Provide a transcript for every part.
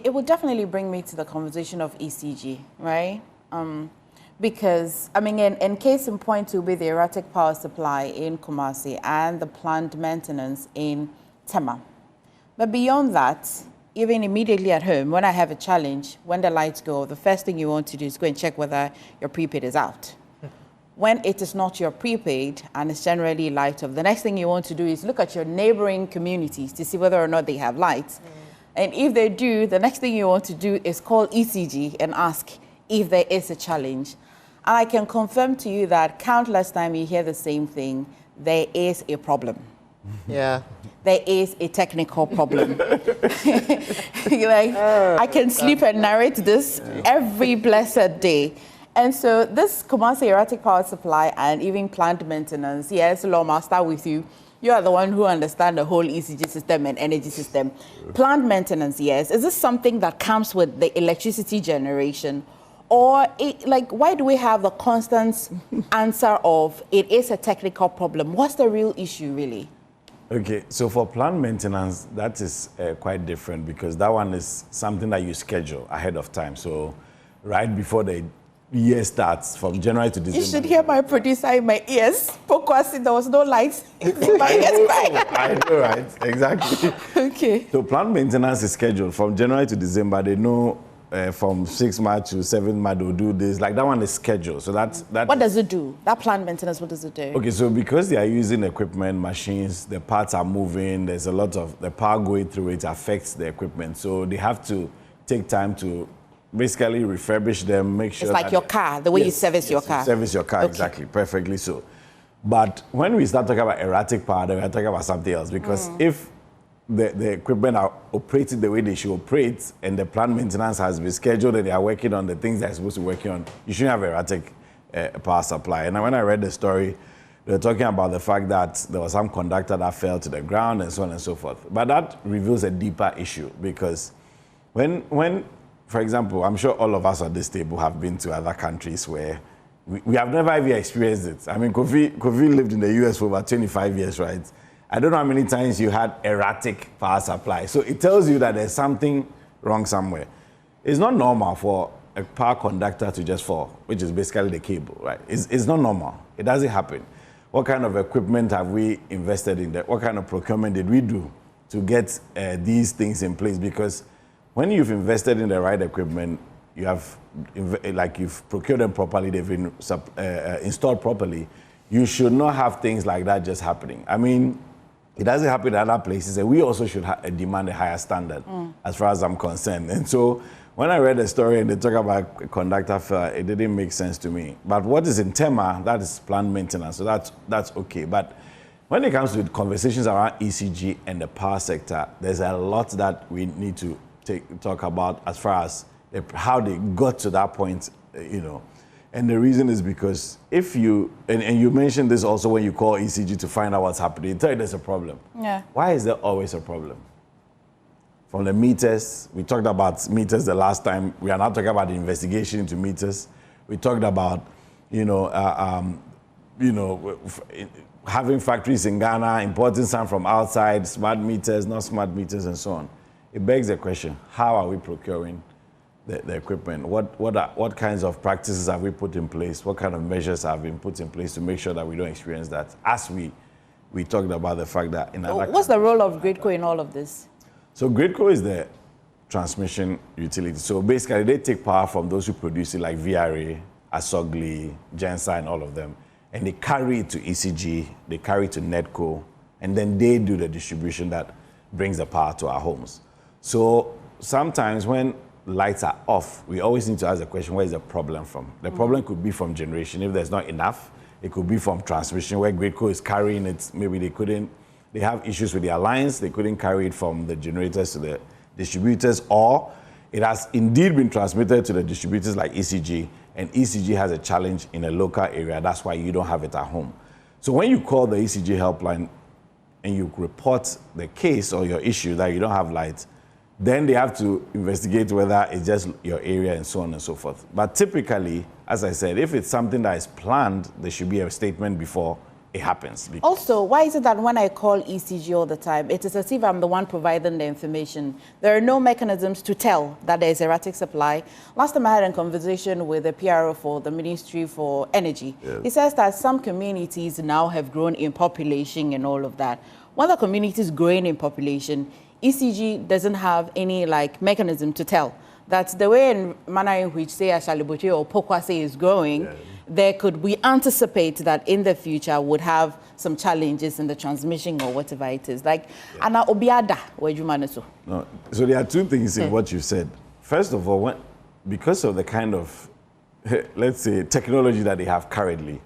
it would definitely bring me to the conversation of ECG, right? Because, I mean, in case in point will be the erratic power supply in Kumasi and the planned maintenance in Tema. But beyond that, even immediately at home, when I have a challenge, when the lights go, the first thing you want to do is go and check whether your prepaid is out. When it is not your prepaid and it's generally light off, the next thing you want to do is look at your neighboring communities to see whether or not they have lights. And if they do, the next thing you want to do is call ECG and ask if there is a challenge. And I can confirm to you that countless times you hear the same thing, there is a problem. Yeah. There is a technical problem. I can sleep and narrate this every blessed day. And so this Kumasi erratic power supply and even plant maintenance, yes, Loma, I'll start with you. You are the one who understands the whole ECG system and energy system. Plant maintenance, yes. Is this something that comes with the electricity generation? Or, why do we have the constant answer of it is a technical problem? What's the real issue, really? Okay, so for plant maintenance, that is quite different because that one is something that you schedule ahead of time. So right before the year starts, from January to December. You should hear my producer in my ears. Focusing, there was no lights in my ears. I know, right? Exactly. Okay. So plant maintenance is scheduled from January to December. They know from 6 March to 7 March they'll do this. Like that one is scheduled. So that. What does it do? That plant maintenance, what does it do? Okay, so because they are using equipment, machines, the parts are moving, there's a lot of the power going through it affects the equipment. So they have to take time to basically refurbish them, make sure. It's like your car, the way you service your car. Service your car, okay. Exactly, perfectly so. But when we start talking about erratic power, then we're talking about something else because if the equipment are operating the way they should operate and the plant maintenance has been scheduled and they are working on the things they're supposed to be working on, you shouldn't have erratic power supply. And when I read the story, they were talking about the fact that there was some conductor that fell to the ground and so on and so forth. But that reveals a deeper issue because when for example, I'm sure all of us at this table have been to other countries where we have never even experienced it. I mean, Kofi lived in the US for about 25 years, right? I don't know how many times you had erratic power supply. So it tells you that there's something wrong somewhere. It's not normal for a power conductor to just fall, which is basically the cable, right? It's not normal. It doesn't happen. What kind of equipment have we invested in there? What kind of procurement did we do to get these things in place? Because when you've invested in the right equipment, you have, you've procured them properly, they've been installed properly, you should not have things like that just happening. I mean, it doesn't happen in other places, and we also should demand a higher standard, as far as I'm concerned. And so, when I read the story and they talk about a conductor failure, it didn't make sense to me. But what is in Tema, that is plant maintenance, so that's okay. But when it comes to conversations around ECG and the power sector, there's a lot that we need to talk about as far as how they got to that point, And the reason is because if you, and you mentioned this also when you call ECG to find out what's happening, they tell you there's a problem. Yeah. Why is there always a problem? From the meters, we talked about meters the last time. We are now talking about the investigation into meters. We talked about, having factories in Ghana, importing some from outside, smart meters, not smart meters, and so on. It begs the question, how are we procuring the equipment? What kinds of practices have we put in place? What kind of measures have been put in place to make sure that we don't experience that? As we talked about the fact that in other what's the role of GridCo in all of this? So GridCo is the transmission utility. So basically they take power from those who produce it, like VRA, Asogli, Gensa, and all of them. And they carry it to ECG, they carry it to NETCO, and then they do the distribution that brings the power to our homes. So sometimes when lights are off, we always need to ask the question, where is the problem from? The problem could be from generation, if there's not enough. It could be from transmission, where GridCo is carrying it. Maybe they have issues with their lines, they couldn't carry it from the generators to the distributors, or it has indeed been transmitted to the distributors like ECG, and ECG has a challenge in a local area. That's why you don't have it at home. So when you call the ECG helpline and you report the case or your issue that you don't have lights, then they have to investigate whether it's just your area and so on and so forth. But typically, as I said, if it's something that is planned, there should be a statement before it happens. Also, why is it that when I call ECG all the time, it is as if I'm the one providing the information? There are no mechanisms to tell that there is erratic supply. Last time I had a conversation with the PRO for the Ministry for Energy. Yes. He says that some communities now have grown in population and all of that. When the community is growing in population, ECG doesn't have any mechanism to tell. That's the way in manner in which, say, Ashaliboche or Pokwase is growing, we anticipate that in the future would have some challenges in the transmission or whatever it is. Ana Obiada, where you manage to. No. So there are two things in what you said. First of all, because of the kind of, let's say, technology that they have currently,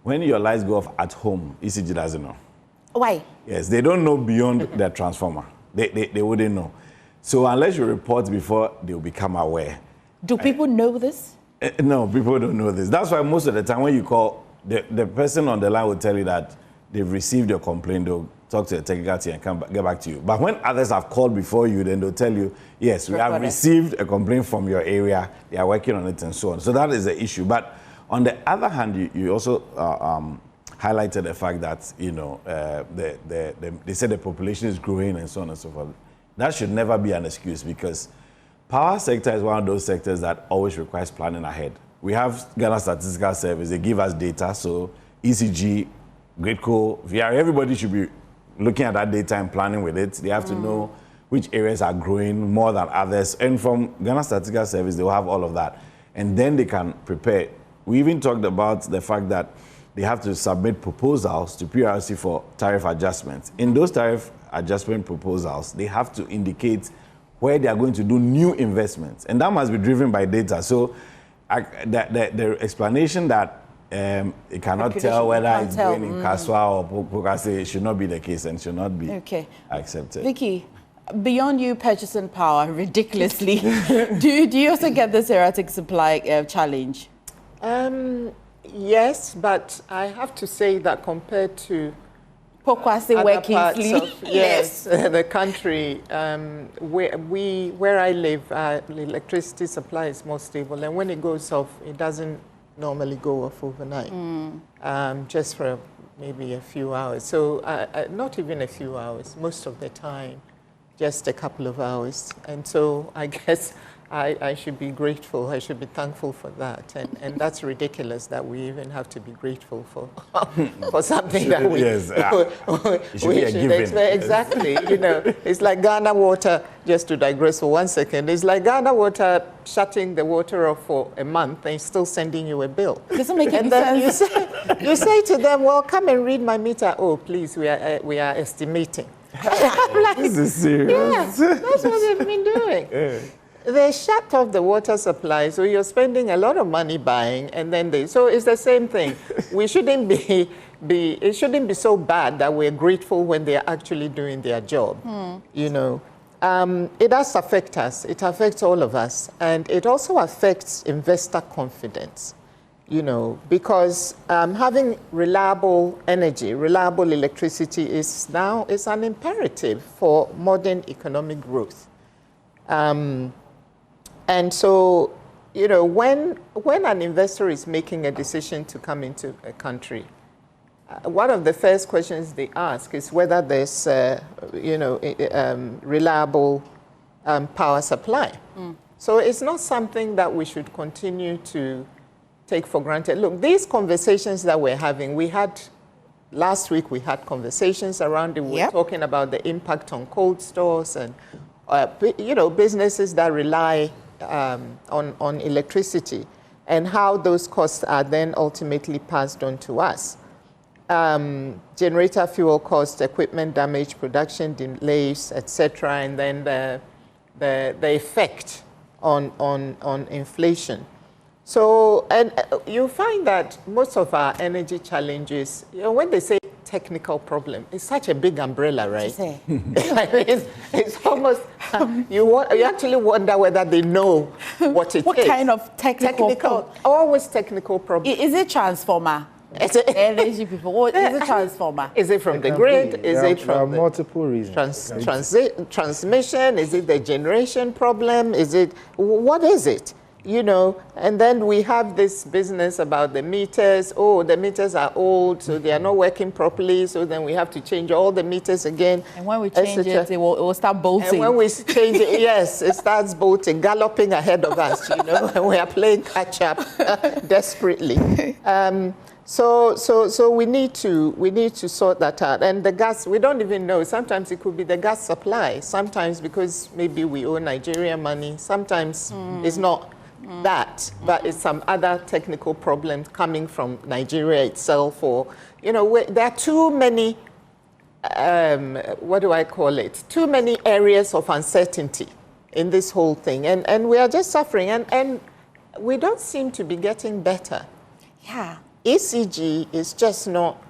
when your lights go off at home, ECG doesn't know. Why? Yes, they don't know beyond their transformer. They wouldn't know. So unless you report before, they'll become aware. Do people know this? No, people don't know this. That's why most of the time when you call, the person on the line will tell you that they've received your complaint. They'll talk to the technical team and get back to you. But when others have called before you, then they'll tell you, yes, we have received a complaint from your area. They are working on it and so on. So that is the issue. But on the other hand, you also highlighted the fact that, they said the population is growing and so on and so forth. That should never be an excuse, because power sector is one of those sectors that always requires planning ahead. We have Ghana Statistical Service. They give us data. So ECG, GridCo, VR, everybody should be looking at that data and planning with it. They have to know which areas are growing more than others. And from Ghana Statistical Service, they will have all of that. And then they can prepare. We even talked about the fact that they have to submit proposals to PRC for tariff adjustments. In those tariff adjustment proposals, they have to indicate where they are going to do new investments. And that must be driven by data. So the explanation that it cannot tell whether it's going in Kaswa or Pokase should not be the case and should not be accepted. Vicky, beyond you purchasing power ridiculously, do you also get this erratic supply challenge? Yes, but I have to say that compared to Pokwase working yes, the country, where I live, the electricity supply is more stable, and when it goes off, it doesn't normally go off overnight, just for maybe a few hours. So not even a few hours, most of the time, just a couple of hours. And so I guess I should be grateful. I should be thankful for that. And that's ridiculous that we even have to be grateful for something that we should expect. Exactly. It's like Ghana Water, just to digress for 1 second, it's like Ghana Water shutting the water off for a month and still sending you a bill. Doesn't make any sense. You say to them, well, come and read my meter. Oh, please, we are estimating. Like, this is serious. Yeah, that's what they've been doing. They shut off the water supply, so you're spending a lot of money buying, and then so it's the same thing. We shouldn't it shouldn't be so bad that we're grateful when they're actually doing their job. It does affect us. It affects all of us, and it also affects investor confidence. Because having reliable energy, reliable electricity is an imperative for modern economic growth. And so, when an investor is making a decision to come into a country, one of the first questions they ask is whether there's, reliable power supply. So it's not something that we should continue to take for granted. Look, these conversations that we're having, last week we had conversations around it. We're talking about the impact on cold stores and, businesses that rely on electricity, and how those costs are then ultimately passed on to us. Generator fuel costs, equipment damage, production delays, etc., and then the effect on inflation. So, and you find that most of our energy challenges, when they say technical problem, it's such a big umbrella, right? It's almost, you actually wonder whether they know what it is. What kind of technical? Always technical problem. Is it transformer? Energy people. What is a transformer? Is it from the grid? Is it from the multiple reasons? Transmission? Is it the generation problem? What is it? you know, and then we have this business about the meters. Oh, the meters are old, so they are not working properly, so then we have to change all the meters again. And when we change it, it will start bolting. And when we change it, yes, it starts bolting, galloping ahead of us, you know, and we are playing catch up desperately. So we need to sort that out. And the gas, we don't even know. Sometimes it could be the gas supply. Sometimes because maybe we owe Nigeria money. Sometimes it's not that, but it's some other technical problems coming from Nigeria itself. Or, you know, there are too many, what do I call it? Too many areas of uncertainty in this whole thing. And we are just suffering. And we don't seem to be getting better. Yeah. ECG is just not,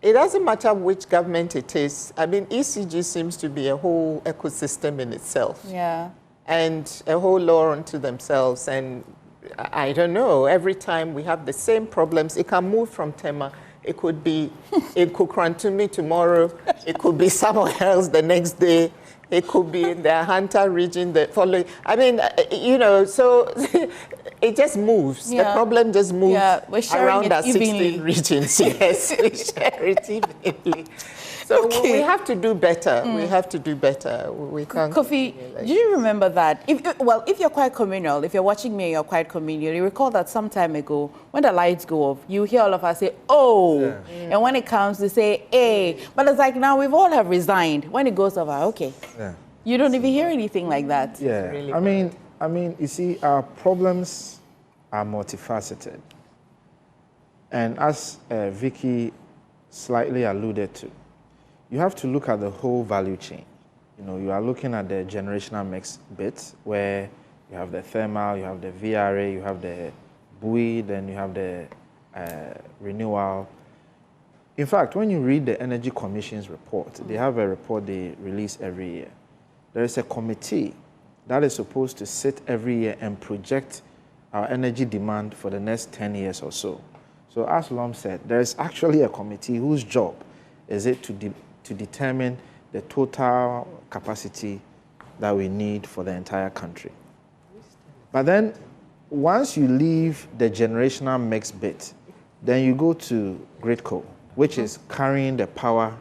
it doesn't matter which government it is. I mean, ECG seems to be a whole ecosystem in itself. Yeah. And a whole law unto themselves. And I don't know, every time we have the same problems, it can move from Tema. It could be, it could run to me tomorrow. It could be somewhere else the next day. It could be in the Hunter region the following. I mean, you know, so it just moves. Yeah. The problem just moves around our 16 regions. Yes, we share it evenly. So we have to do better. We have to do better. We can't. Kofi, do you remember that? If you're quite communal, if you're watching me and you're quite communal, you recall that some time ago, when the lights go off, you hear all of us say, oh. Yeah. And when it comes, they say, hey. But it's like now we've all have resigned. When it goes off, okay. Yeah. You don't even hear anything like that. Yeah. Really I mean, you see, our problems are multifaceted. And as Vicky slightly alluded to, you have to look at the whole value chain. You know, you are looking at the generational mix bit where you have the thermal, you have the VRA, you have the buoy, then you have the renewal. In fact, when you read the Energy Commission's report, they have a report they release every year. There is a committee that is supposed to sit every year and project our energy demand for the next 10 years or so. So as Lom said, there is actually a committee whose job is it to determine the total capacity that we need for the entire country. But then, once you leave the generational mix bit, then you go to GridCo, which is carrying the power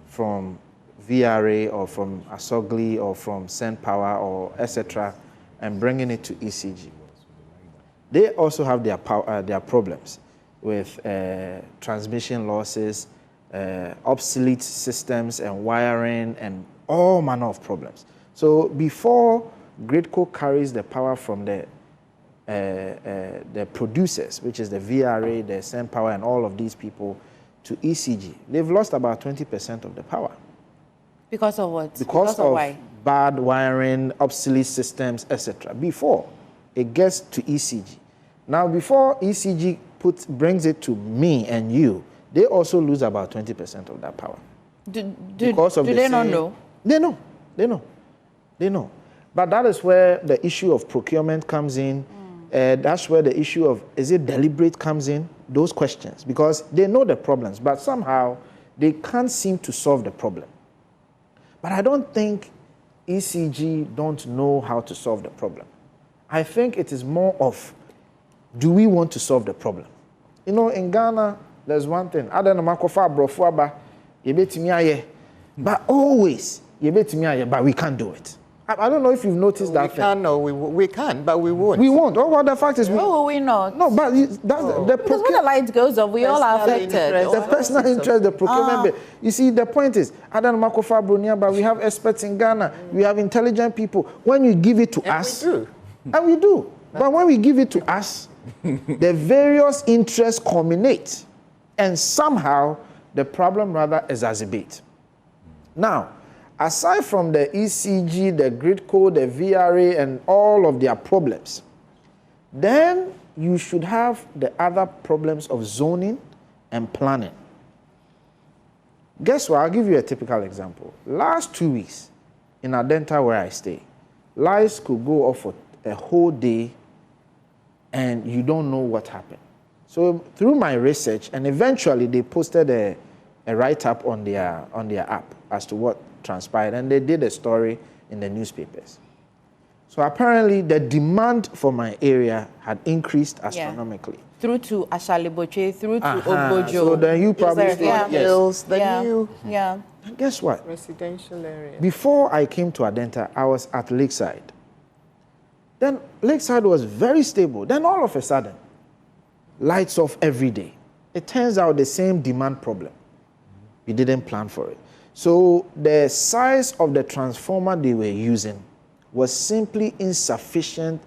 from VRA or from Asogli or from Send Power or etc. and bringing it to ECG. They also have their problems with transmission losses, obsolete systems and wiring and all manner of problems. So before GridCo carries the power from the producers, which is the VRA, the Send Power and all of these people, to ECG, they've lost about 20% of the power. Because of what? Because of why? Bad wiring, obsolete systems, etc. Before it gets to ECG. Now before ECG brings it to me and you, they also lose about 20% of that power. Do they not know? They know. But that is where the issue of procurement comes in. That's where the issue of, is it deliberate comes in, those questions. Because they know the problems, but somehow they can't seem to solve the problem. But I don't think ECG don't know how to solve the problem. I think it is more of, do we want to solve the problem? You know, in Ghana, there's one thing. But always, but we can't do it. I don't know if you've noticed that thing. We can, but we won't. We won't. Oh, well, the fact is... will we not? No, but that's because when the light goes off, we all are affected. The personal interest, the procurement. You see, the point is, but we have experts in Ghana. We have intelligent people. When you give it to us... And we do. But when we give it to us, the various interests culminate. And somehow, the problem rather exacerbates. Now, aside from the ECG, the GridCo, the VRA, and all of their problems, then you should have the other problems of zoning and planning. Guess what? I'll give you a typical example. Last 2 weeks, in Adenta where I stay, lights could go off for a whole day, and you don't know what happened. So through my research, and eventually they posted a write-up on their app as to what transpired, and they did a story in the newspapers. So apparently the demand for my area had increased astronomically. Through to Ashaliboche, through to Ogbojo. So then you probably thought, Hills, the new And guess what? residential area. Before I came to Adenta, I was at Lakeside. Then Lakeside was very stable. Then all of a sudden, lights off every day. It turns out the same demand problem. We didn't plan for it. So the size of the transformer they were using was simply insufficient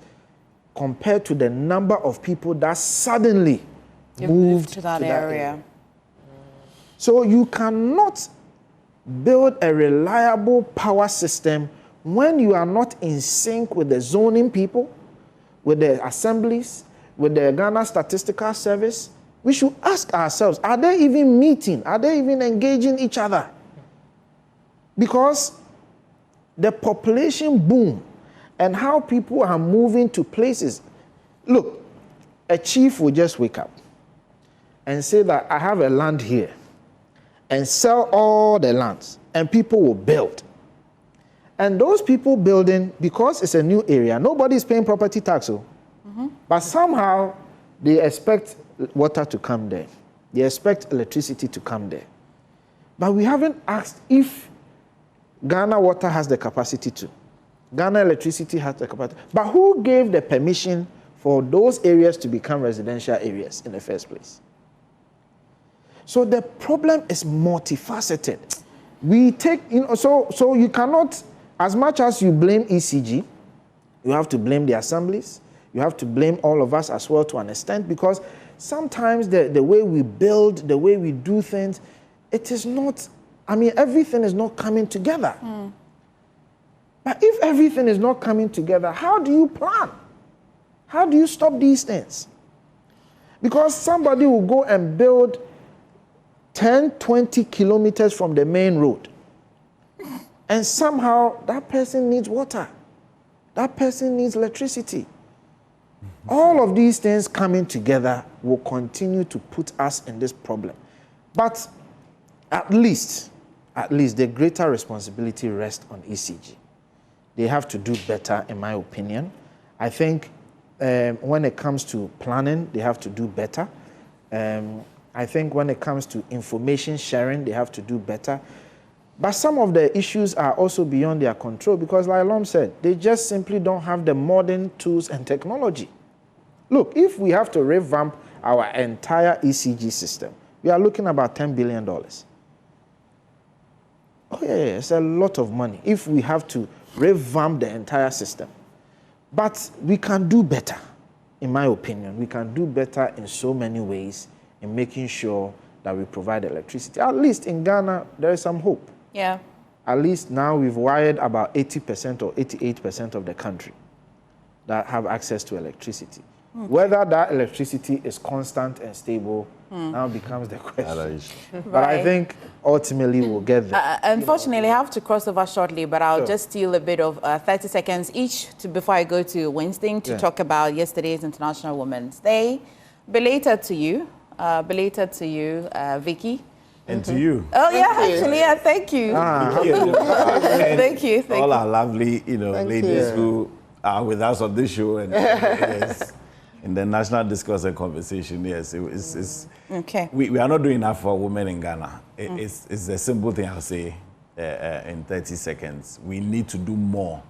compared to the number of people that suddenly moved to that area. So you cannot build a reliable power system when you are not in sync with the zoning people, with the assemblies, with the Ghana Statistical Service. We should ask ourselves, are they even meeting? Are they even engaging each other? Because the population boom and how people are moving to places. Look, a chief will just wake up and say that I have a land here and sell all the lands and people will build. And those people building, because it's a new area, nobody is paying property tax. But somehow they expect water to come there. They expect electricity to come there. But we haven't asked if Ghana Water has the capacity to. Ghana Electricity has the capacity. But who gave the permission for those areas to become residential areas in the first place? So the problem is multifaceted. We take, so you cannot, as much as you blame ECG, you have to blame the assemblies. You have to blame all of us as well to an extent, because sometimes the way we build, the way we do things, it is not, everything is not coming together. But if everything is not coming together, how do you plan? How do you stop these things? Because somebody will go and build 10, 20 kilometers from the main road. And somehow that person needs water. That person needs electricity. All of these things coming together will continue to put us in this problem. But at least the greater responsibility rests on ECG. They have to do better, in my opinion. I think when it comes to planning, they have to do better. I think when it comes to information sharing, they have to do better. But some of the issues are also beyond their control because, like Lom said, they just simply don't have the modern tools and technology. Look, if we have to revamp our entire ECG system, we are looking at about $10 billion. Oh, yeah, it's a lot of money if we have to revamp the entire system. But we can do better, in my opinion. We can do better in so many ways in making sure that we provide electricity. At least in Ghana, there is some hope. Yeah. At least now we've wired about 80% or 88% of the country that have access to electricity. Okay. Whether that electricity is constant and stable now becomes the question. But I think ultimately we'll get there. Unfortunately, I have to cross over shortly, but I'll just steal a bit of 30 seconds each before I go to Winston to talk about yesterday's International Women's Day. Belated to you, Vicky. And to you. Oh, yeah, actually, yeah, thank you. Thank you. All our lovely, ladies who are with us on this show and yes, in the national discourse and conversation. Yes, it's okay. We are not doing enough for women in Ghana. It's a simple thing I'll say in 30 seconds. We need to do more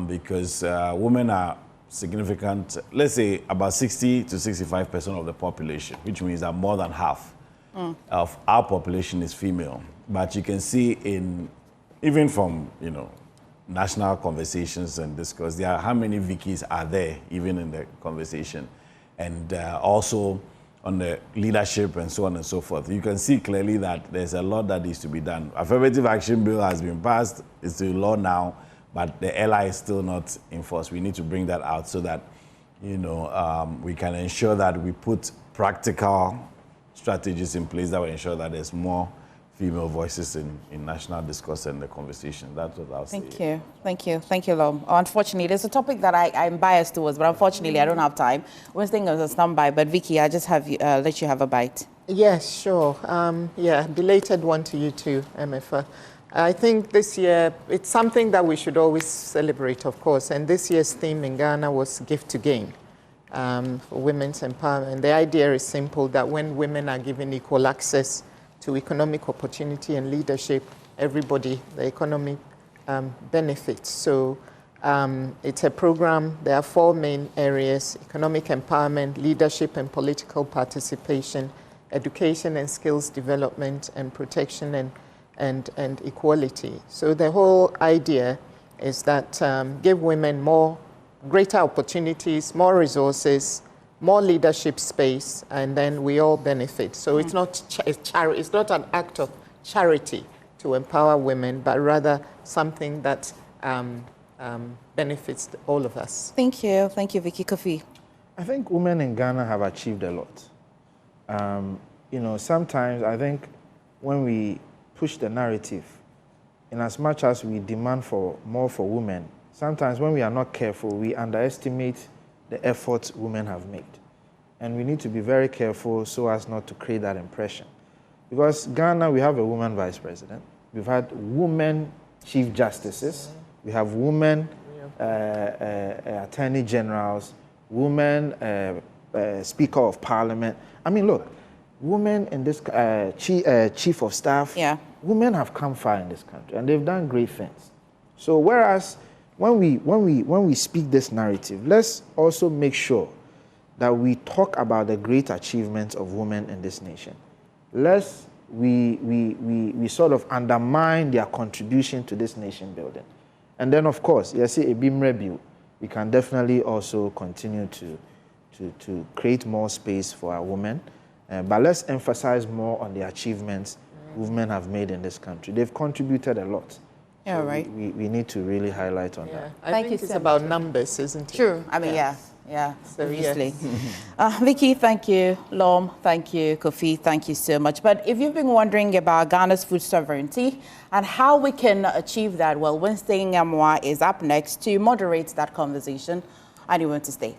because women are significant. Let's say about 60 to 65% of the population, which means that more than half of our population is female. But you can see even from, national conversations and discourse, there are how many Vickies are there even in the conversation. And also on the leadership and so on and so forth. You can see clearly that there's a lot that needs to be done. Affirmative action bill has been passed, it's the law now, but the LI is still not enforced. We need to bring that out so that, we can ensure that we put practical strategies in place that will ensure that there's more female voices in national discourse and the conversation. That's what I'll say. Thank you, Lom. Unfortunately, there's a topic that I'm biased towards, but unfortunately, I don't have time. Winston is a standby, but Vicky, I just have let you have a bite. Yes, sure. Belated one to you too, MFA. I think this year, it's something that we should always celebrate, of course. And this year's theme in Ghana was Gift to Gain for women's empowerment. The idea is simple, that when women are given equal access to economic opportunity and leadership, everybody, the economy benefits. So it's a program. There are 4 main areas: economic empowerment, leadership and political participation, education and skills development, and protection and equality. So the whole idea is that give women greater opportunities, more resources, more leadership space, and then we all benefit. So it's not it's not an act of charity to empower women, but rather something that benefits all of us. Thank you, Vicky. Kofi. I think women in Ghana have achieved a lot. You know, sometimes I think when we push the narrative, in as much as we demand for more for women, sometimes when we are not careful, we underestimate the efforts women have made. And we need to be very careful so as not to create that impression. Because Ghana, we have a woman vice president. We've had women chief justices. We have women attorney generals, women speaker of parliament. I mean, look, women in this chief of staff. Yeah. Women have come far in this country, and they've done great things. So whereas when we speak this narrative, let's also make sure that we talk about the great achievements of women in this nation. Lest we sort of undermine their contribution to this nation building. And then, of course, you see a beam review, we can definitely also continue to create more space for our women. But let's emphasize more on the achievements women have made in this country. They've contributed a lot. Yeah, so right. We need to really highlight on that. I think it's about numbers, isn't it? True. I mean, yeah, So, obviously. yes. Vicky, thank you. Lom, thank you. Kofi, thank you so much. But if you've been wondering about Ghana's food sovereignty and how we can achieve that, well, Wednesday Ngamwa is up next to moderate that conversation, and you want to stay.